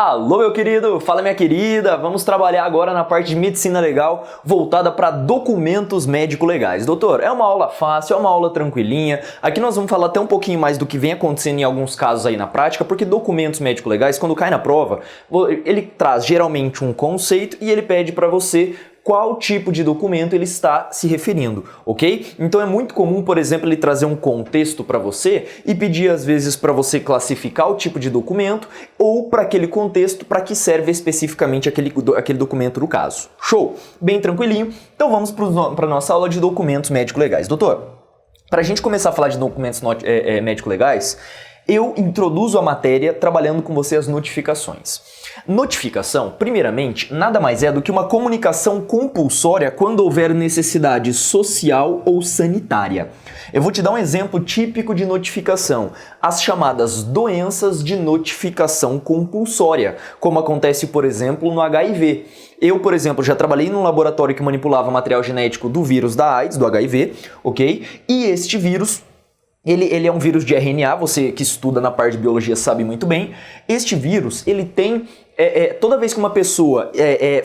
Alô, meu querido, fala minha querida, vamos trabalhar agora na parte de medicina legal voltada para documentos médico-legais. Doutor, é uma aula fácil, é uma aula tranquilinha, aqui nós vamos falar até um pouquinho mais do que vem acontecendo em alguns casos aí na prática, porque documentos médico-legais, quando cai na prova, ele traz geralmente um conceito e ele pede para você qual tipo de documento ele está se referindo, ok? Então é muito comum, por exemplo, ele trazer um contexto para você e pedir às vezes para você classificar o tipo de documento ou para aquele contexto para que serve especificamente aquele documento do caso. Show? Bem tranquilinho. Então vamos para a nossa aula de documentos médico-legais. Doutor, para a gente começar a falar de documentos médico-legais, eu introduzo a matéria trabalhando com você as notificações. Notificação, primeiramente, nada mais é do que uma comunicação compulsória quando houver necessidade social ou sanitária. Eu vou te dar um exemplo típico de notificação, as chamadas doenças de notificação compulsória, como acontece, por exemplo, no HIV. Eu, por exemplo, já trabalhei num laboratório que manipulava material genético do vírus da AIDS, do HIV, ok? E este vírus, ele é um vírus de RNA, você que estuda na parte de biologia sabe muito bem. Este vírus, ele tem... toda vez que uma pessoa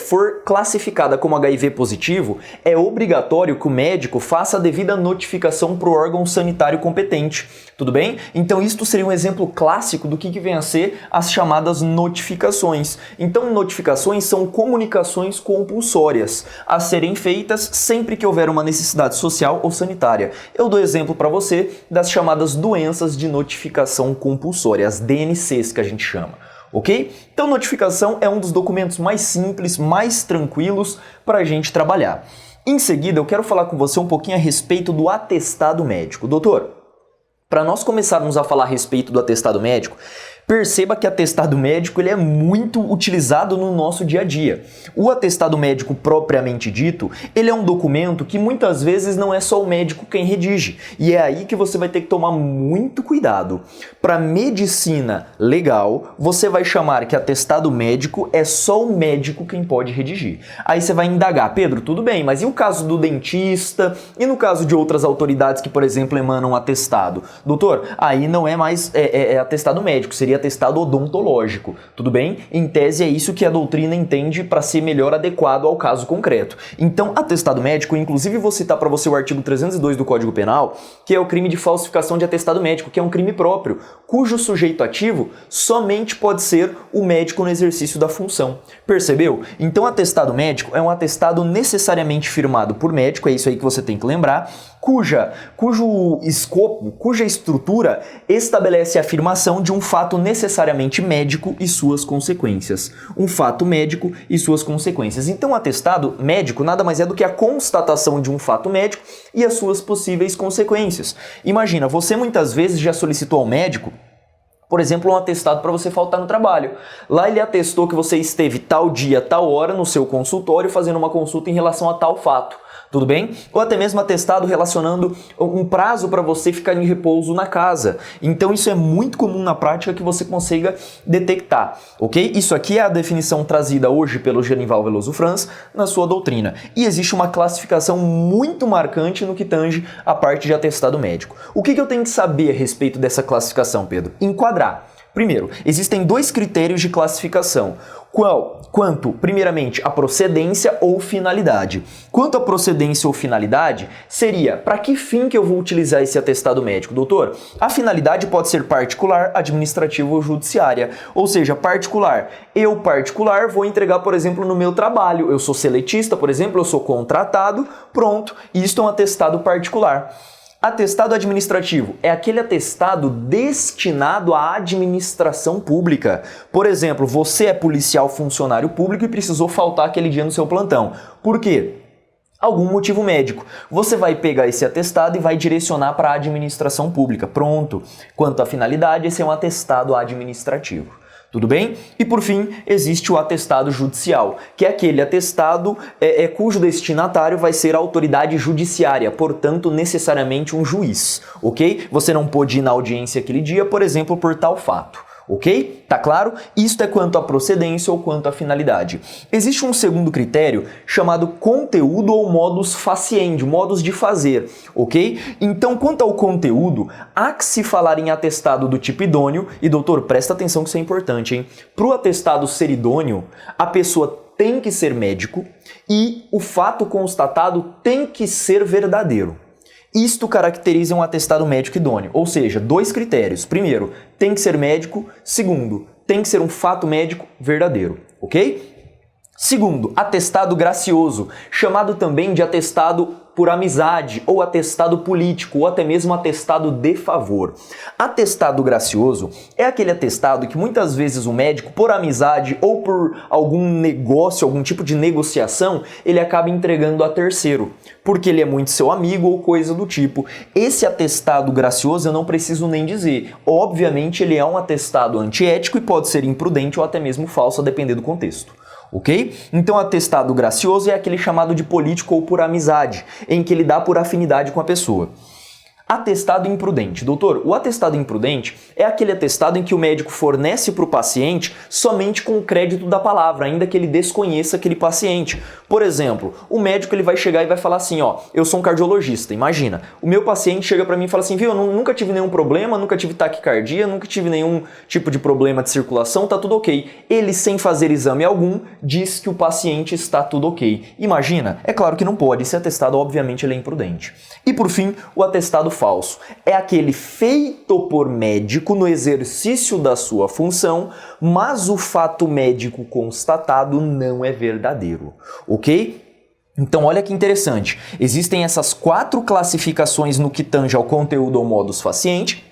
for classificada como HIV positivo, é obrigatório que o médico faça a devida notificação para o órgão sanitário competente, tudo bem? Então isto seria um exemplo clássico do que vem a ser as chamadas notificações. Então notificações são comunicações compulsórias a serem feitas sempre que houver uma necessidade social ou sanitária. Eu dou exemplo para você das chamadas doenças de notificação compulsória, as DNCs que a gente chama. Ok? Então, notificação é um dos documentos mais simples, mais tranquilos para a gente trabalhar. Em seguida, eu quero falar com você um pouquinho a respeito do atestado médico. Doutor, para nós começarmos a falar a respeito do atestado médico, perceba que atestado médico ele é muito utilizado no nosso dia a dia. O atestado médico propriamente dito, ele é um documento que muitas vezes não é só o médico quem redige. E é aí que você vai ter que tomar muito cuidado. Para medicina legal, você vai chamar que atestado médico é só o médico quem pode redigir. Aí você vai indagar, Pedro, tudo bem, mas e o caso do dentista? E no caso de outras autoridades que, por exemplo, emanam atestado? Doutor, aí não é mais atestado médico, seria atestado odontológico, tudo bem? Em tese é isso que a doutrina entende para ser melhor adequado ao caso concreto. Então, atestado médico, inclusive vou citar para você o artigo 302 do Código Penal, que é o crime de falsificação de atestado médico, que é um crime próprio, cujo sujeito ativo somente pode ser o médico no exercício da função. Percebeu? Então, atestado médico é um atestado necessariamente firmado por médico, é isso aí que você tem que lembrar, cujo escopo, cuja estrutura estabelece a afirmação de um fato necessariamente médico e suas consequências. Um fato médico e suas consequências. Então, o atestado médico nada mais é do que a constatação de um fato médico e as suas possíveis consequências. Imagina, você muitas vezes já solicitou ao médico, por exemplo, um atestado para você faltar no trabalho. Lá ele atestou que você esteve tal dia, tal hora no seu consultório fazendo uma consulta em relação a tal fato. Tudo bem? Ou até mesmo atestado relacionando um prazo para você ficar em repouso na casa. Então isso é muito comum na prática que você consiga detectar, ok? Isso aqui é a definição trazida hoje pelo Genival Veloso Franz na sua doutrina. E existe uma classificação muito marcante no que tange a parte de atestado médico. O que eu tenho que saber a respeito dessa classificação, Pedro? Enquadrar. Primeiro, existem dois critérios de classificação. Quanto, primeiramente, a procedência ou finalidade. Quanto à procedência ou finalidade, seria para que fim que eu vou utilizar esse atestado médico, doutor? A finalidade pode ser particular, administrativa ou judiciária. Ou seja, particular. Eu, particular, vou entregar, por exemplo, no meu trabalho. Eu sou seletista, por exemplo, eu sou contratado, pronto. Isto é um atestado particular. Atestado administrativo é aquele atestado destinado à administração pública. Por exemplo, você é policial funcionário público e precisou faltar aquele dia no seu plantão. Por quê? Algum motivo médico. Você vai pegar esse atestado e vai direcionar para a administração pública. Pronto. Quanto à finalidade, esse é um atestado administrativo. Tudo bem? E por fim, existe o atestado judicial, que é aquele atestado cujo destinatário vai ser a autoridade judiciária, portanto, necessariamente um juiz, ok? Você não pôde ir na audiência aquele dia, por exemplo, por tal fato. Ok? Tá claro? Isto é quanto à procedência ou quanto à finalidade. Existe um segundo critério chamado conteúdo ou modus faciendi, modos de fazer, ok? Então, quanto ao conteúdo, há que se falar em atestado do tipo idôneo, e doutor, presta atenção que isso é importante, hein? Para o atestado ser idôneo, a pessoa tem que ser médico e o fato constatado tem que ser verdadeiro. Isto caracteriza um atestado médico idôneo, ou seja, dois critérios. Primeiro, tem que ser médico. Segundo, tem que ser um fato médico verdadeiro, ok? Segundo, atestado gracioso, chamado também de atestado por amizade, ou atestado político, ou até mesmo atestado de favor. Atestado gracioso é aquele atestado que muitas vezes o médico, por amizade ou por algum negócio, algum tipo de negociação, ele acaba entregando a terceiro, porque ele é muito seu amigo ou coisa do tipo. Esse atestado gracioso eu não preciso nem dizer. Obviamente ele é um atestado antiético e pode ser imprudente ou até mesmo falso, a depender do contexto. Ok? Então, atestado gracioso é aquele chamado de político ou por amizade, em que ele dá por afinidade com a pessoa. Atestado imprudente. Doutor, o atestado imprudente é aquele atestado em que o médico fornece para o paciente somente com o crédito da palavra, ainda que ele desconheça aquele paciente. Por exemplo, o médico ele vai chegar e vai falar assim, ó, eu sou um cardiologista, imagina, o meu paciente chega para mim e fala assim, viu, eu nunca tive nenhum problema, nunca tive taquicardia, nunca tive nenhum tipo de problema de circulação, tá tudo ok. Ele, sem fazer exame algum, diz que o paciente está tudo ok. Imagina? É claro que não pode, esse atestado obviamente ele é imprudente. E por fim, o atestado falso. É aquele feito por médico no exercício da sua função, mas o fato médico constatado não é verdadeiro, ok? Então olha que interessante, existem essas 4 classificações no que tange ao conteúdo ou modus faciendi,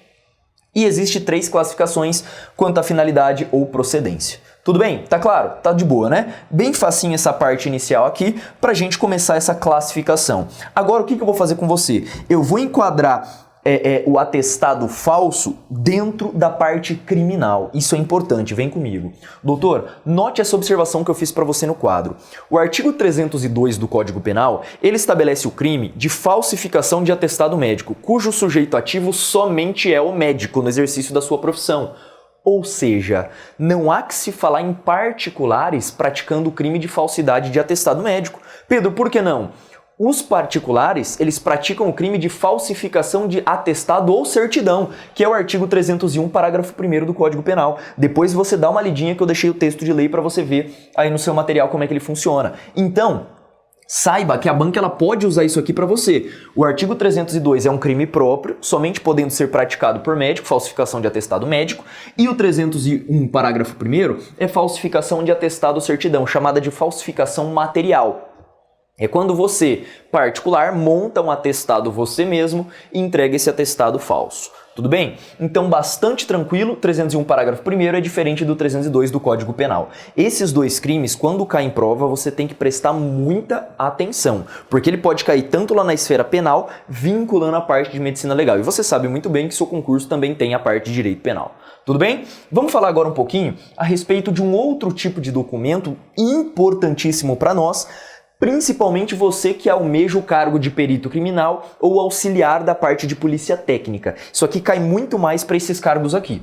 e existe 3 classificações quanto à finalidade ou procedência. Tudo bem? Tá claro? Tá de boa, né? Bem facinho essa parte inicial aqui pra gente começar essa classificação. Agora o que eu vou fazer com você? Eu vou enquadrar o atestado falso dentro da parte criminal. Isso é importante, vem comigo. Doutor, note essa observação que eu fiz para você no quadro. O artigo 302 do Código Penal, ele estabelece o crime de falsificação de atestado médico, cujo sujeito ativo somente é o médico no exercício da sua profissão. Ou seja, não há que se falar em particulares praticando o crime de falsidade de atestado médico. Pedro, por que não? Os particulares, eles praticam o crime de falsificação de atestado ou certidão, que é o artigo 301, parágrafo 1º do Código Penal. Depois você dá uma lidinha que eu deixei o texto de lei para você ver aí no seu material como é que ele funciona. Então, saiba que a banca ela pode usar isso aqui para você. O artigo 302 é um crime próprio, somente podendo ser praticado por médico, falsificação de atestado médico, e o 301, parágrafo 1º, é falsificação de atestado ou certidão, chamada de falsificação material. É quando você, particular, monta um atestado você mesmo e entrega esse atestado falso. Tudo bem? Então, bastante tranquilo, 301 parágrafo 1º é diferente do 302 do Código Penal. Esses dois crimes, quando caem em prova, você tem que prestar muita atenção, porque ele pode cair tanto lá na esfera penal, vinculando a parte de medicina legal. E você sabe muito bem que seu concurso também tem a parte de direito penal. Tudo bem? Vamos falar agora um pouquinho a respeito de um outro tipo de documento importantíssimo para nós, principalmente você que almeja o cargo de perito criminal ou auxiliar da parte de polícia técnica. Isso aqui cai muito mais para esses cargos aqui.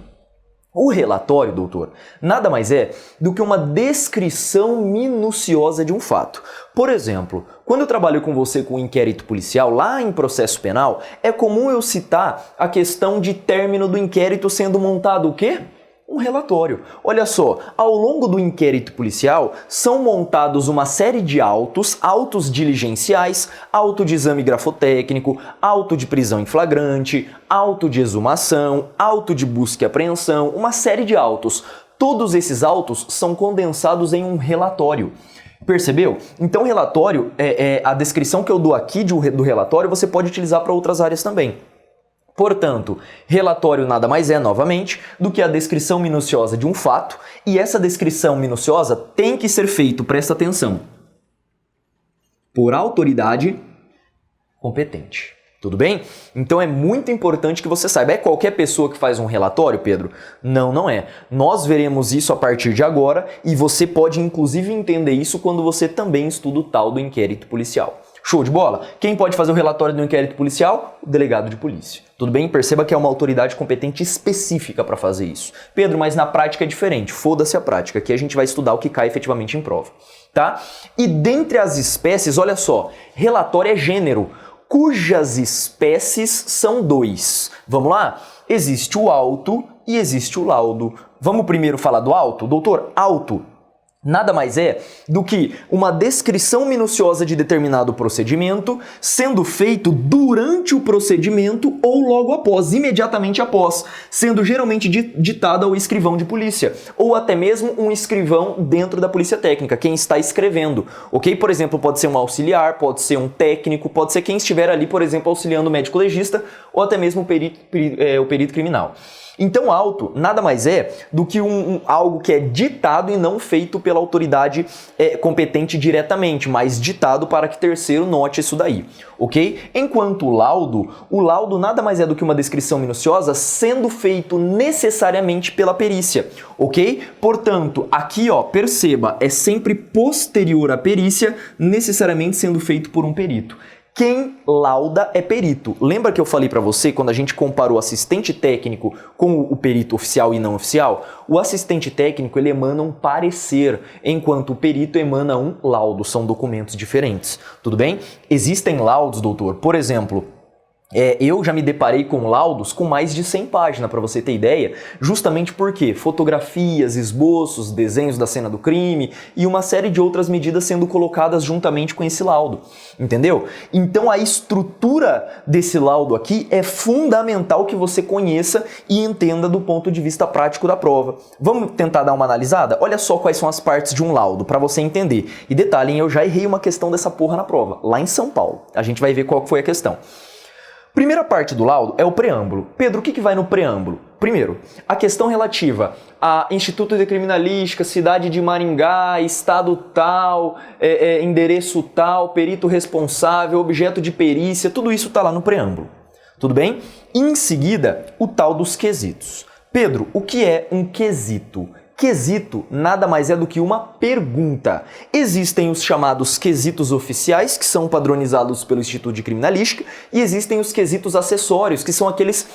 O relatório, doutor, nada mais é do que uma descrição minuciosa de um fato. Por exemplo, quando eu trabalho com você com inquérito policial, lá em processo penal, é comum eu citar a questão de término do inquérito sendo montado o quê? Um relatório. Olha só, ao longo do inquérito policial são montados uma série de autos diligenciais, auto de exame grafotécnico, auto de prisão em flagrante, auto de exumação, auto de busca e apreensão, uma série de autos. Todos esses autos são condensados em um relatório. Percebeu? Então, relatório, a descrição que eu dou aqui do relatório, você pode utilizar para outras áreas também. Portanto, relatório nada mais é, novamente, do que a descrição minuciosa de um fato, e essa descrição minuciosa tem que ser feita, presta atenção, por autoridade competente. Tudo bem? Então é muito importante que você saiba. É qualquer pessoa que faz um relatório, Pedro? Não, não é. Nós veremos isso a partir de agora e você pode inclusive entender isso quando você também estuda o tal do inquérito policial. Show de bola? Quem pode fazer o relatório do inquérito policial? O delegado de polícia. Tudo bem? Perceba que é uma autoridade competente específica para fazer isso. Pedro, mas na prática é diferente. Foda-se a prática. Aqui a gente vai estudar o que cai efetivamente em prova. Tá? E dentre as espécies, olha só, relatório é gênero, cujas espécies são 2. Vamos lá? Existe o auto e existe o laudo. Vamos primeiro falar do auto? Doutor, auto nada mais é do que uma descrição minuciosa de determinado procedimento sendo feito durante o procedimento ou logo após, imediatamente após, sendo geralmente ditada ao escrivão de polícia ou até mesmo um escrivão dentro da polícia técnica, quem está escrevendo, ok? Por exemplo, pode ser um auxiliar, pode ser um técnico, pode ser quem estiver ali, por exemplo, auxiliando o médico legista ou até mesmo o perito criminal. Então, auto nada mais é do que algo que é ditado e não feito pela autoridade competente diretamente, mas ditado para que terceiro note isso daí, ok? Enquanto o laudo nada mais é do que uma descrição minuciosa sendo feito necessariamente pela perícia, ok? Portanto, aqui, ó, perceba, é sempre posterior à perícia, necessariamente sendo feito por um perito. Quem lauda é perito. Lembra que eu falei para você quando a gente comparou o assistente técnico com o perito oficial e não oficial? O assistente técnico ele emana um parecer, enquanto o perito emana um laudo. São documentos diferentes. Tudo bem? Existem laudos, doutor. Por exemplo, eu já me deparei com laudos com mais de 100 páginas, para você ter ideia, justamente porque fotografias, esboços, desenhos da cena do crime e uma série de outras medidas sendo colocadas juntamente com esse laudo, entendeu? Então a estrutura desse laudo aqui é fundamental que você conheça e entenda do ponto de vista prático da prova. Vamos tentar dar uma analisada? Olha só quais são as partes de um laudo, para você entender. E detalhe, eu já errei uma questão dessa porra na prova, lá em São Paulo. A gente vai ver qual foi a questão. Primeira parte do laudo é o preâmbulo. Pedro, o que vai no preâmbulo? Primeiro, a questão relativa a Instituto de Criminalística, cidade de Maringá, estado tal, endereço tal, perito responsável, objeto de perícia, tudo isso está lá no preâmbulo. Tudo bem? Em seguida, o tal dos quesitos. Pedro, o que é um quesito? Quesito nada mais é do que uma pergunta. Existem os chamados quesitos oficiais, que são padronizados pelo Instituto de Criminalística, e existem os quesitos acessórios, que são aqueles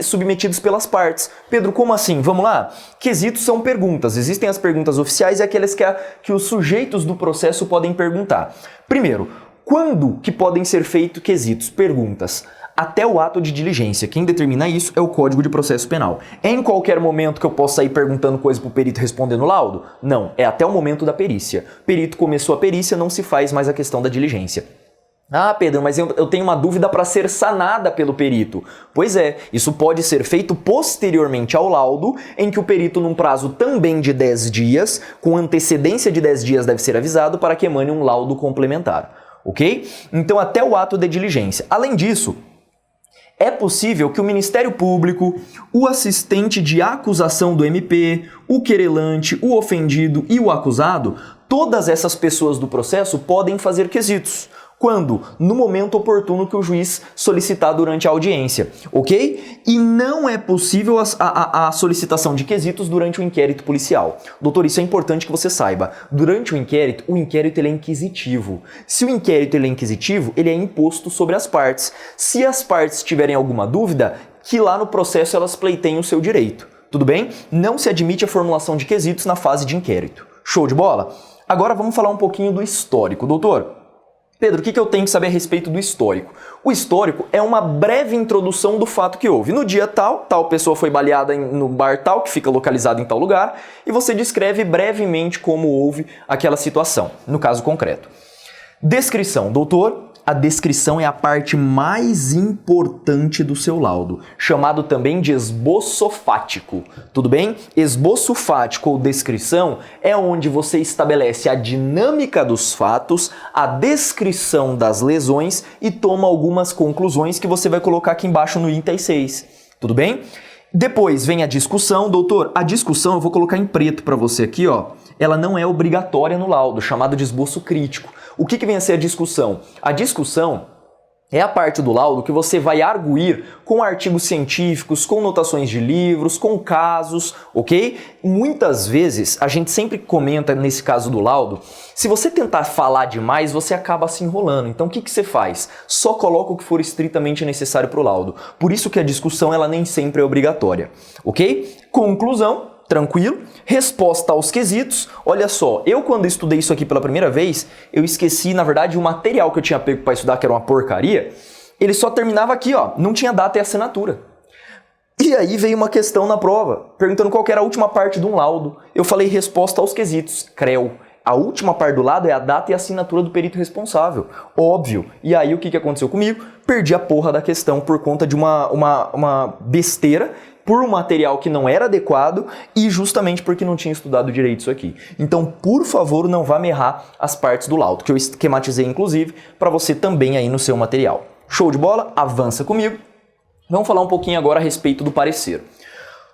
submetidos pelas partes. Pedro, como assim? Vamos lá? Quesitos são perguntas. Existem as perguntas oficiais e aquelas que os sujeitos do processo podem perguntar. Primeiro, quando que podem ser feitos quesitos? Perguntas. Até o ato de diligência. Quem determina isso é o Código de Processo Penal. É em qualquer momento que eu posso sair perguntando coisa pro perito respondendo o laudo? Não, é até o momento da perícia. Perito começou a perícia, não se faz mais a questão da diligência. Ah, Pedro, mas eu tenho uma dúvida para ser sanada pelo perito. Pois é, isso pode ser feito posteriormente ao laudo, em que o perito, num prazo também de 10 dias, com antecedência de 10 dias deve ser avisado para que emane um laudo complementar. Ok? Então, até o ato de diligência. Além disso, é possível que o Ministério Público, o assistente de acusação do MP, o querelante, o ofendido e o acusado, todas essas pessoas do processo podem fazer quesitos. Quando? No momento oportuno que o juiz solicitar durante a audiência, ok? E não é possível a solicitação de quesitos durante o inquérito policial. Doutor, isso é importante que você saiba. Durante o inquérito ele é inquisitivo. Se o inquérito ele é inquisitivo, ele é imposto sobre as partes. Se as partes tiverem alguma dúvida, que lá no processo elas pleiteiem o seu direito. Tudo bem? Não se admite a formulação de quesitos na fase de inquérito. Show de bola? Agora vamos falar um pouquinho do histórico, doutor. Pedro, o que eu tenho que saber a respeito do histórico? O histórico é uma breve introdução do fato que houve. No dia tal pessoa foi baleada no bar tal, que fica localizado em tal lugar, e você descreve brevemente como houve aquela situação, no caso concreto. Descrição, doutor. A descrição é a parte mais importante do seu laudo, chamado também de esboço fático. Tudo bem? Esboço fático ou descrição é onde você estabelece a dinâmica dos fatos, a descrição das lesões e toma algumas conclusões que você vai colocar aqui embaixo no item 6. Tudo bem? Depois vem a discussão. Doutor, a discussão eu vou colocar em preto para você aqui, ó. Ela não é obrigatória no laudo, chamado de esboço crítico. O que vem a ser a discussão? A discussão É a parte do laudo que você vai arguir com artigos científicos, com notações de livros, com casos, ok? Muitas vezes, a gente sempre comenta nesse caso do laudo, se você tentar falar demais, você acaba se enrolando. Então o que você faz? Só coloca o que for estritamente necessário para o laudo. Por isso que a discussão ela nem sempre é obrigatória, ok? Conclusão. Tranquilo? Resposta aos quesitos. Olha só, eu quando estudei isso aqui pela primeira vez, eu esqueci, na verdade, o material que eu tinha pego para estudar, que era uma porcaria, ele só terminava aqui, ó, não tinha data e assinatura. E aí veio uma questão na prova, perguntando qual que era a última parte de um laudo. Eu falei resposta aos quesitos, CREO. A última parte do lado é a data e a assinatura do perito responsável. Óbvio. E aí o que aconteceu comigo? Perdi a porra da questão por conta de uma besteira, por um material que não era adequado e justamente porque não tinha estudado direito isso aqui. Então, por favor, não vá me errar as partes do laudo, que eu esquematizei, inclusive, para você também aí no seu material. Show de bola? Avança comigo. Vamos falar um pouquinho agora a respeito do parecer.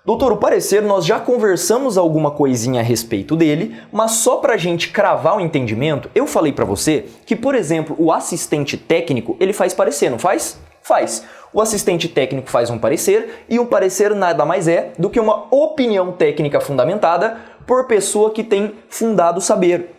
Doutor, o parecer nós já conversamos alguma coisinha a respeito dele, mas só para a gente cravar o entendimento, eu falei para você que, por exemplo, o assistente técnico, ele faz parecer, não faz? Faz. O assistente técnico faz um parecer e um parecer nada mais é do que uma opinião técnica fundamentada por pessoa que tem fundado saber.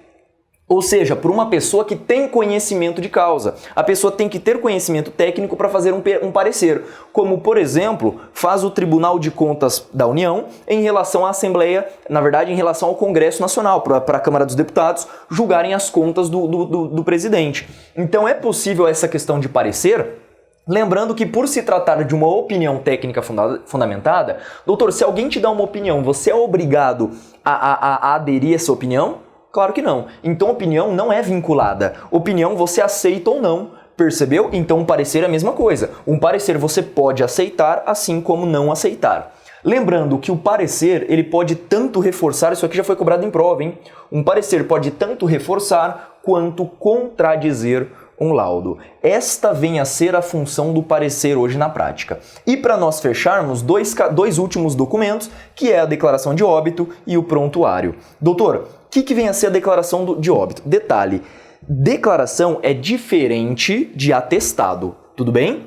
Ou seja, por uma pessoa que tem conhecimento de causa. A pessoa tem que ter conhecimento técnico para fazer um parecer, como, por exemplo, faz o Tribunal de Contas da União em relação à Assembleia, na verdade, em relação ao Congresso Nacional, para a Câmara dos Deputados julgarem as contas do presidente. Então é possível essa questão de parecer. Lembrando que por se tratar de uma opinião técnica fundamentada, doutor, se alguém te dá uma opinião, você é obrigado a aderir a essa opinião? Claro que não. Então opinião não é vinculada. Opinião você aceita ou não. Percebeu? Então um parecer é a mesma coisa. Um parecer você pode aceitar, assim como não aceitar. Lembrando que o parecer, ele pode tanto reforçar, isso aqui já foi cobrado em prova, hein? Um parecer pode tanto reforçar quanto contradizer um laudo. Esta vem a ser a função do parecer hoje na prática. E para nós fecharmos, dois últimos documentos, que é a declaração de óbito e o prontuário. Doutor, o que vem a ser a declaração de óbito? Detalhe, declaração é diferente de atestado, tudo bem?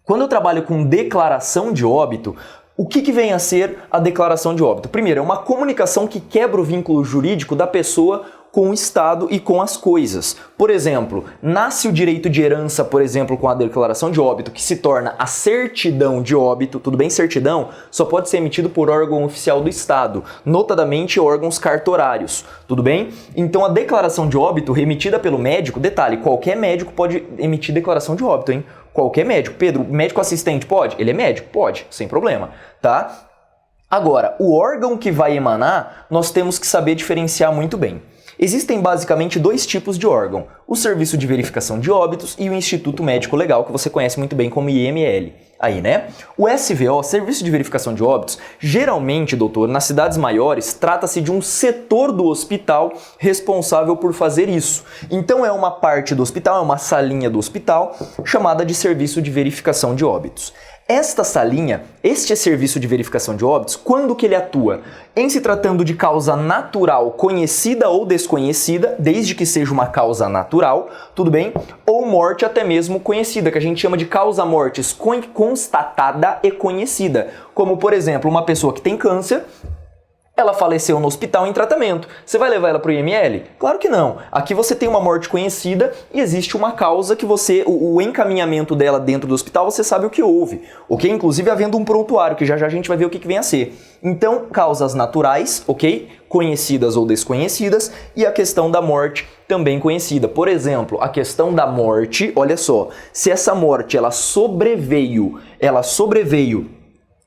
Quando eu trabalho com declaração de óbito, o que vem a ser a declaração de óbito? Primeiro, é uma comunicação que quebra o vínculo jurídico da pessoa com o Estado e com as coisas. Por exemplo, nasce o direito de herança, por exemplo, com a declaração de óbito, que se torna a certidão de óbito. Tudo bem? Certidão só pode ser emitido por órgão oficial do Estado, notadamente órgãos cartorários. Tudo bem? Então a declaração de óbito remitida pelo médico, detalhe, qualquer médico pode emitir declaração de óbito, hein? Qualquer médico. Pedro, médico assistente pode? Ele é médico? Pode, sem problema, tá? Agora, o órgão que vai emanar, nós temos que saber diferenciar muito bem. Existem basicamente dois tipos de órgão, o Serviço de Verificação de Óbitos e o Instituto Médico Legal, que você conhece muito bem como IML. Aí, né? O SVO, Serviço de Verificação de Óbitos, geralmente, doutor, nas cidades maiores, trata-se de um setor do hospital responsável por fazer isso. Então é uma parte do hospital, é uma salinha do hospital, chamada de Serviço de Verificação de Óbitos. Esta salinha, este serviço de verificação de óbitos, quando que ele atua? Em se tratando de causa natural, conhecida ou desconhecida, desde que seja uma causa natural, tudo bem? Ou morte até mesmo conhecida, que a gente chama de causa mortis constatada e conhecida. Como, por exemplo, uma pessoa que tem câncer, ela faleceu no hospital em tratamento. Você vai levar ela para o IML? Claro que não. Aqui você tem uma morte conhecida e existe uma causa que você, o encaminhamento dela dentro do hospital, você sabe o que houve. Ok? Inclusive havendo um prontuário, que já a gente vai ver o que vem a ser. Então, causas naturais, ok? Conhecidas ou desconhecidas, e a questão da morte também conhecida. Por exemplo, a questão da morte, olha só, se essa morte ela sobreveio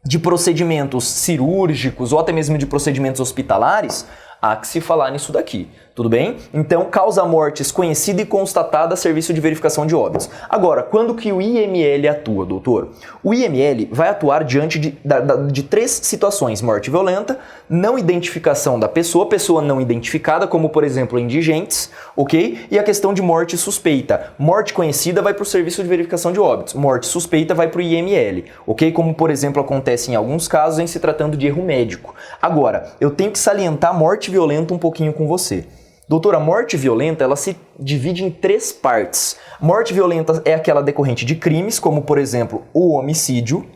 de procedimentos cirúrgicos ou até mesmo de procedimentos hospitalares, há que se falar nisso daqui, tudo bem? Então, causa mortis conhecida e constatada, serviço de verificação de óbitos. Agora, quando que o IML atua, doutor? O IML vai atuar diante de três situações: morte violenta, não identificação da pessoa não identificada, como por exemplo indigentes, ok? E a questão de morte suspeita. Morte conhecida vai para o serviço de verificação de óbitos, morte suspeita vai para o IML, ok? Como por exemplo acontece em alguns casos em se tratando de erro médico. Agora, eu tenho que salientar morte violenta um pouquinho com você. Doutora, a morte violenta, ela se divide em 3 partes. Morte violenta é aquela decorrente de crimes, como por exemplo, o homicídio,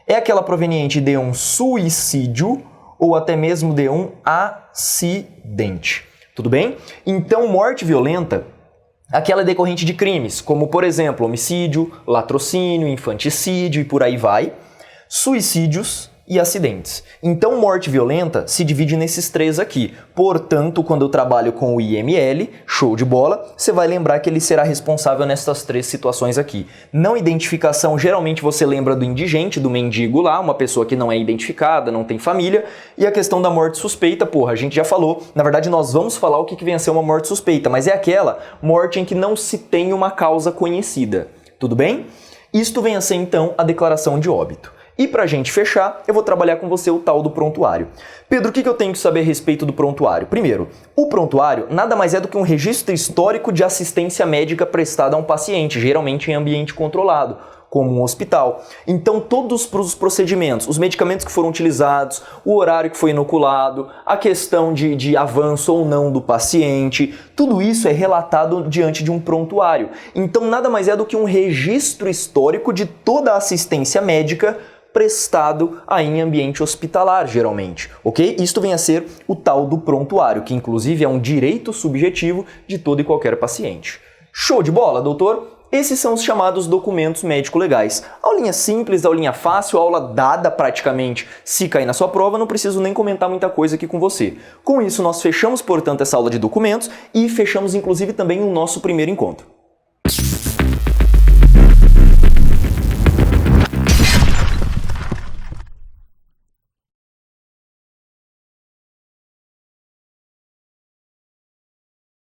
é aquela proveniente de um suicídio ou até mesmo de um acidente. Tudo bem? Então, morte violenta, aquela decorrente de crimes, como por exemplo, homicídio, latrocínio, infanticídio e por aí vai, suicídios e acidentes. Então, morte violenta se divide nesses 3 aqui. Portanto, quando eu trabalho com o IML, show de bola, você vai lembrar que ele será responsável nessas 3 situações aqui. Não identificação, geralmente você lembra do indigente, do mendigo lá, uma pessoa que não é identificada, não tem família. E a questão da morte suspeita, porra, a gente já falou. Na verdade, nós vamos falar o que vem a ser uma morte suspeita, mas é aquela morte em que não se tem uma causa conhecida. Tudo bem? Isto vem a ser, então, a declaração de óbito. E pra gente fechar, eu vou trabalhar com você o tal do prontuário. Pedro, o que eu tenho que saber a respeito do prontuário? Primeiro, o prontuário nada mais é do que um registro histórico de assistência médica prestada a um paciente, geralmente em ambiente controlado, como um hospital. Então, todos os procedimentos, os medicamentos que foram utilizados, o horário que foi inoculado, a questão de avanço ou não do paciente, tudo isso é relatado diante de um prontuário. Então, nada mais é do que um registro histórico de toda a assistência médica prestado aí em ambiente hospitalar, geralmente, ok? Isto vem a ser o tal do prontuário, que inclusive é um direito subjetivo de todo e qualquer paciente. Show de bola, doutor? Esses são os chamados documentos médico-legais. Aulinha simples, aulinha fácil, aula dada praticamente. Se cair na sua prova, não preciso nem comentar muita coisa aqui com você. Com isso, nós fechamos, portanto, essa aula de documentos e fechamos, inclusive, também o nosso primeiro encontro.